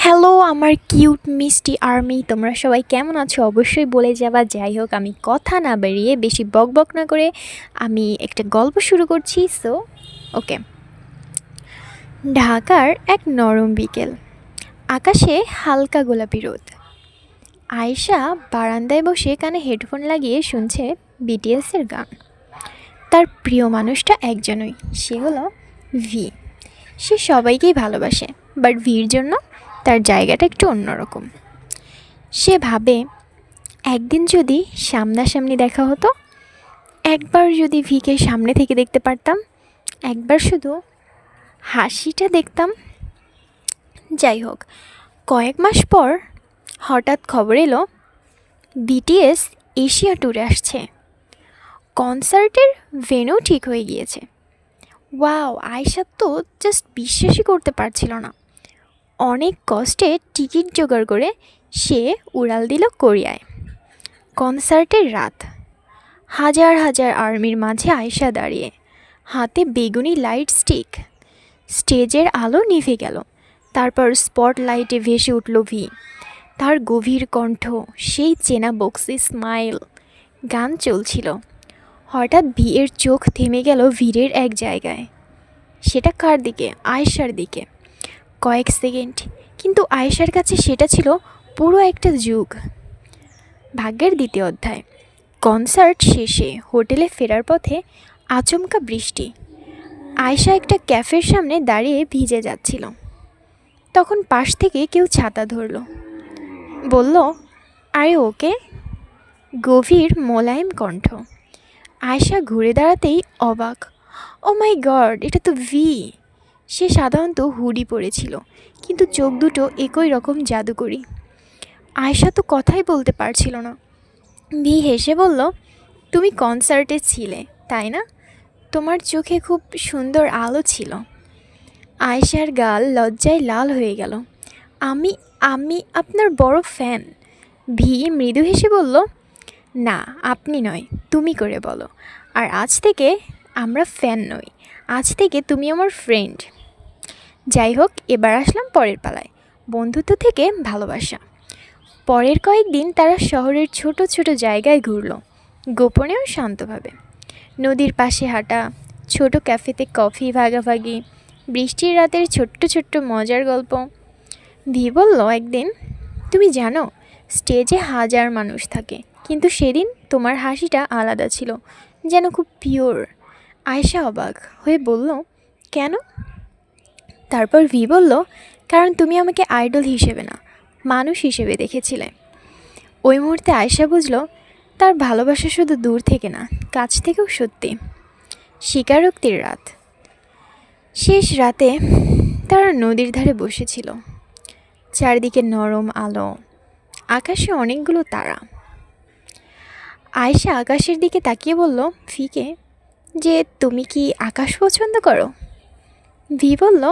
Hello আমার cute মিষ্টি army, তোমরা সবাই কেমন আছো অবশ্যই বলে যাবা। যাই হোক, আমি কথা না বেরিয়ে বেশি বকবক না করে আমি একটা গল্প শুরু করছি। So okay. ঢাকার এক নরম বিকেল, আকাশে হালকা গোলাপি রোদ। আয়েশা বারান্দায় বসে কানে হেডফোন লাগিয়ে শুনছে বিটিএসের গান। তার প্রিয় মানুষটা একজনই, সে হলো ভি। সে সবাইকেই ভালোবাসে, বাট ভির জন্য তার জায়গাটা একটু অন্যরকম। সে ভাবে, একদিন যদি সামনাসামনি দেখা হতো, একবার যদি ভিকে সামনে থেকে দেখতে পারতাম, একবার শুধু হাসিটা দেখতাম। যাই হোক, কয়েক মাস পর হঠাৎ খবর এলো বিটিএস এশিয়া ট্যুরে আসছে। কনসার্টের ভেন্যু ঠিক হয়ে গিয়েছে। ওয়াও, আয়েশা তো জাস্ট বিশ্বাসই করতে পারছিল না। অনেক কষ্টে টিকিট জোগাড় করে সে উড়াল দিল কোরিয়ায়। কনসার্টের রাত, হাজার হাজার আর্মির মাঝে আয়েশা দাঁড়িয়ে, হাতে বেগুনি লাইট স্টিক। স্টেজের আলো নিভে গেল, তারপর স্পটলাইটে ভেসে উঠল ভি। তার গভীর কণ্ঠ, সেই চেনা বক্সি স্মাইল। গান চলছিল। হঠাৎ ভিয়ের চোখ থেমে গেল ভিড়ের এক জায়গায়। সেটা কার দিকে? আয়েশার দিকে। কয়েক সেকেন্ড, কিন্তু আয়েশার কাছে সেটা ছিল পুরো একটা যুগ। ভাগ্যের দ্বিতীয় অধ্যায়। কনসার্ট শেষে হোটেলে ফেরার পথে আচমকা বৃষ্টি। আয়েশা একটা ক্যাফের সামনে দাঁড়িয়ে ভিজে যাচ্ছিল। তখন পাশ থেকে কেউ ছাতা ধরল, বলল, আরে ওকে। গভীর মোলায়েম কণ্ঠ। আয়েশা ঘুরে দাঁড়াতেই অবাক। ও মাই গড, এটা তো ভি। সে সাধারণত হুডি পরেছিল, কিন্তু চোখ দুটো একই রকম জাদুকরি। আয়েশা তো কথাই বলতে পারছিল না। ভি হেসে বলল, তুমি কনসার্টে ছিলে তাই না? তোমার চোখে খুব সুন্দর আলো ছিল। আয়েশার গাল লজ্জায় লাল হয়ে গেল। আমি আমি আপনার বড় ফ্যান। ভি মৃদু হেসে বলল, না আপনি নয়, তুমি করে বলো। আর আজ থেকে আমরা ফ্যান নই, আজ থেকে তুমি আমার ফ্রেন্ড। যাই হোক, এবার আসলাম পরের পালায়, বন্ধুত্ব থেকে ভালোবাসা। পরের কয়েকদিন তারা শহরের ছোট ছোট জায়গায় ঘুরল, গোপনেও শান্তভাবে। নদীর পাশে হাঁটা, ছোট ক্যাফেতে কফি ভাগাভাগি, বৃষ্টির রাতের ছোট্ট ছোট্ট মজার গল্প। ভি বলল একদিন, তুমি জানো স্টেজে হাজার মানুষ থাকে, কিন্তু সেদিন তোমার হাসিটা আলাদা ছিল, যেন খুব পিওর। আয়েশা অবাক হয়ে বলল, কেন? তারপর ভি বলল, কারণ তুমি আমাকে আইডল হিসেবে না, মানুষ হিসেবে দেখেছিলে। ওই মুহূর্তে আয়েশা বুঝল, তার ভালোবাসা শুধু দূর থেকে না, কাছ থেকেও সত্যি। স্বীকারোক্তির রাত। শেষ রাতে তারা নদীর ধারে বসেছিল। চারিদিকে নরম আলো, আকাশে অনেকগুলো তারা। আয়েশা আকাশের দিকে তাকিয়ে বলল ভিকে, যে তুমি কি আকাশ পছন্দ করো? ভি বলল,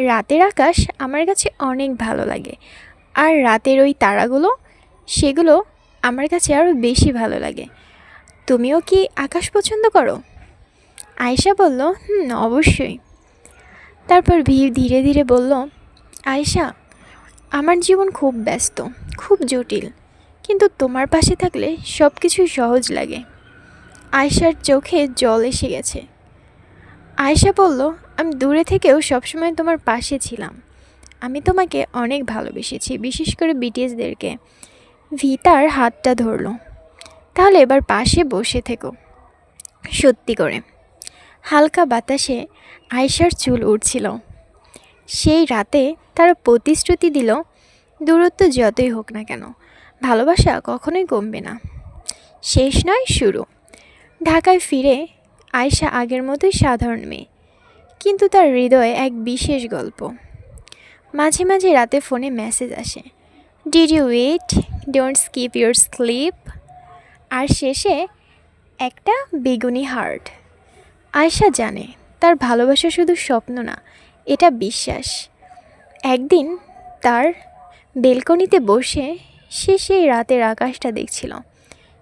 রাতের আকাশ আমার কাছে অনেক ভালো লাগে, আর রাতের ওই তারাগুলো, সেগুলো আমার কাছে আরও বেশি ভালো লাগে। তুমিও কি আকাশ পছন্দ করো? আয়েশা বলল, অবশ্যই। তারপর ভি ধীরে ধীরে বলল, আয়েশা, আমার জীবন খুব ব্যস্ত, খুব জটিল, কিন্তু তোমার পাশে থাকলে সব কিছুই সহজ লাগে। আয়েশার চোখে জল এসে গেছে। আয়েশা বলল, আমি দূরে থেকেও সবসময় তোমার পাশে ছিলাম। আমি তোমাকে অনেক ভালোবেসেছি, বিশেষ করে বিটিএসদেরকে। ভি তার হাতটা ধরল। তাহলে এবার পাশে বসে থেকো। সত্যি করে। হালকা বাতাসে আয়েশার চুল উড়ছিল। সেই রাতে তারা প্রতিশ্রুতি দিল, দূরত্ব যতই হোক না কেন, ভালোবাসা কখনোই কমবে না। শেষ নয়, শুরু। ঢাকায় ফিরে আয়েশা আগের মতোই সাধারণ মেয়ে, কিন্তু তার হৃদয়ে এক বিশেষ গল্প। মাঝে মাঝে রাতে ফোনে মেসেজ আসে, did you wait, don't skip your sleep. আর শেষে একটা বেগুনি হার্ট। আয়েশা জানে তার ভালোবাসা শুধু স্বপ্ন না, এটা বিশ্বাস। একদিন তার বেলকনিতে বসে সে সেই রাতের আকাশটা দেখছিল।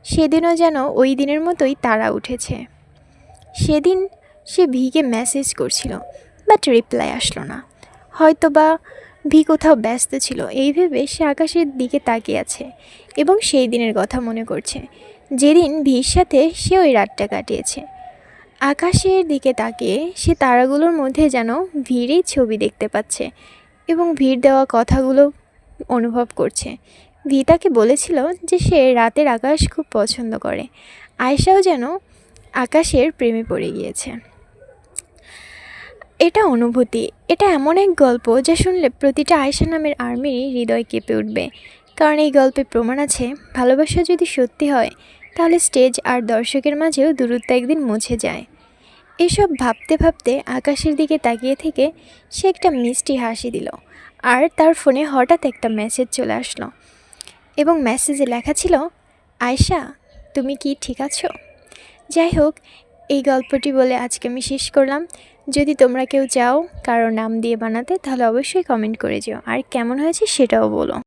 সেদিনও যেন ওই দিনের মতোই তারা উঠেছে। সেদিন সে ভিকে মেসেজ করছিল, বাট রিপ্লাই আসলো না। হয়তোবা ভি কোথাও ব্যস্ত ছিল এই ভেবে সে আকাশের দিকে তাকিয়ে আছে এবং সেই দিনের কথা মনে করছে যেদিন ভির সাথে সে ওই রাতটা কাটিয়েছে। আকাশের দিকে তাকিয়ে সে তারাগুলোর মধ্যে যেন ভিড়েই ছবি দেখতে পাচ্ছে এবং ভিড় দেওয়া কথাগুলো অনুভব করছে। ভি তাকে বলেছিল যে সে রাতের আকাশ খুব পছন্দ করে। আয়েশাও যেন আকাশের প্রেমে পড়ে গিয়েছে। এটা অনুভূতি, এটা এমন এক গল্প যা শুনলে প্রতিটা আয়েশা নামের আর্মিরই হৃদয় কেঁপে উঠবে। কারণ এই গল্পে প্রমাণ আছে ভালোবাসা যদি সত্যি হয় তাহলে স্টেজ আর দর্শকের মাঝেও দূরত্ব একদিন মুছে যায়। এসব ভাবতে ভাবতে আকাশের দিকে তাকিয়ে থেকে সে একটা মিষ্টি হাসি দিল। আর তার ফোনে হঠাৎ একটা মেসেজ চলে আসলো এবং মেসেজে লেখা ছিল, আয়েশা তুমি কি ঠিক আছো? যাই হোক, এই গল্পটি বলে আজকে আমি শেষ করলাম। যদি তোমরা কেউ চাও কারো নাম দিয়ে বানাতে তাহলে অবশ্যই কমেন্ট করে যেও, আর কেমন হয়েছে সেটাও বলো।